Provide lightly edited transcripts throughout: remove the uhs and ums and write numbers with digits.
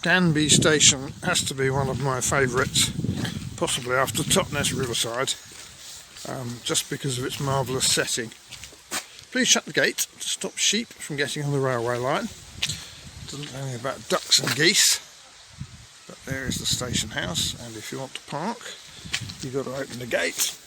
Danby station has to be one of my favourites, possibly after Totnes Riverside, just because of its marvellous setting. Please shut the gate to stop sheep from getting on the railway line. Doesn't tell me about ducks and geese, but there is the station house, and if you want to park, you've got to open the gate.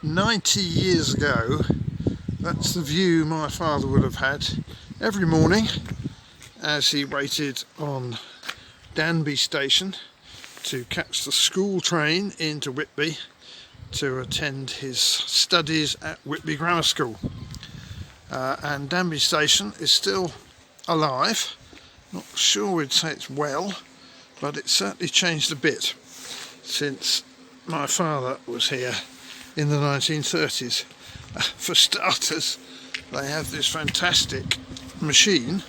"90 years ago, that's the view my father would have had every morning as he waited on Danby station to catch the school train into Whitby to attend his studies at Whitby Grammar School. And Danby station is still alive. Not sure we'd say it's well, but it's certainly changed a bit since my father was here in the 1930s. For starters, they have this fantastic machine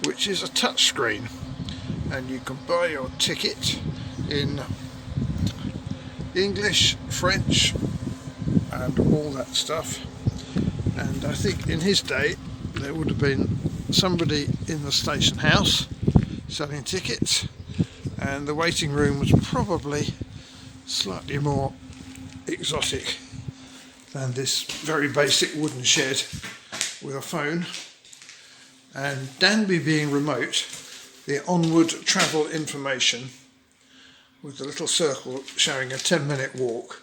which is a touch screen, and you can buy your ticket in English, French and all that stuff. And I think in his day there would have been somebody in the station house selling tickets, and the waiting room was probably slightly more exotic than this very basic wooden shed with a phone. And Danby being remote, the onward travel information with the little circle showing a 10-minute walk,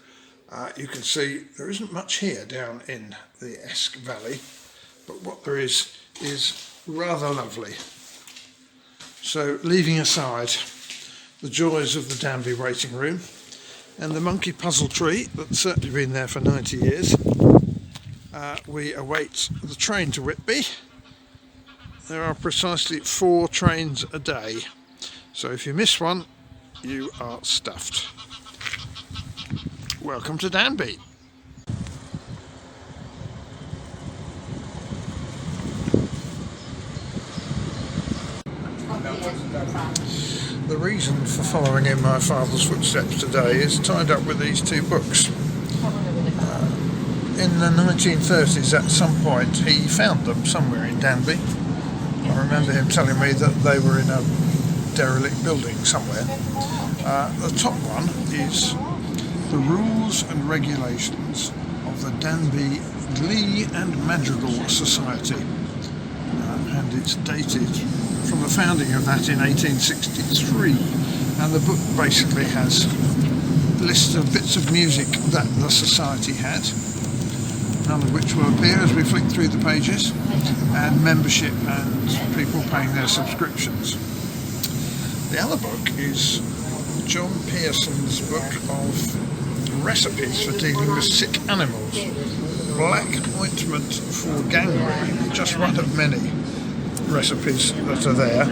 you can see there isn't much here down in the Esk Valley, but what there is rather lovely. So, leaving aside the joys of the Danby waiting room and the monkey puzzle tree that's certainly been there for 90 years, we await the train to Whitby. There are precisely 4 trains a day, so if you miss one, you are stuffed. Welcome to Danby. The reason for following in my father's footsteps today is tied up with these 2 books. In the 1930s, at some point, he found them somewhere in Danby. I remember him telling me that they were in a derelict building somewhere. The top one is The Rules and Regulations of the Danby Glee and Madrigal Society, and it's dated from the founding of that in 1863, and the book basically has a list of bits of music that the society had, none of which will appear as we flick through the pages, and membership and people paying their subscriptions. The other book is John Pearson's book of recipes for dealing with sick animals. Black ointment for gangrene, just one of many recipes that are there.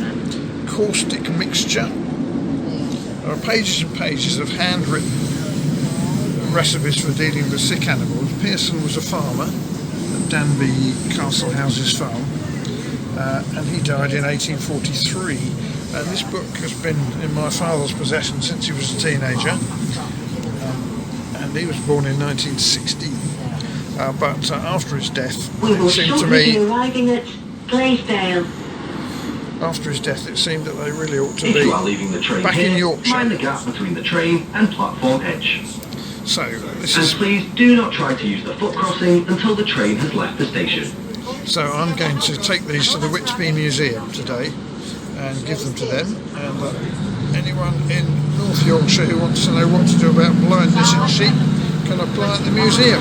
Caustic mixture. There are pages and pages of handwritten recipes for dealing with sick animals. Pearson was a farmer at Danby Castle Houses Farm, and he died in 1843. And this book has been in my father's possession since he was a teenager, and he was born in 1916. But after his death, it seemed to me, Eskdale. After his death, it seemed that they really ought to If be you are leaving the train back in Yorkshire. mind the gap between the train and platform edge. So this And is. please do not try to use the foot crossing until the train has left the station. So I'm going to take these to the Whitby Museum today and give them to them. And anyone in North Yorkshire who wants to know what to do about blindness in sheep can apply at the museum.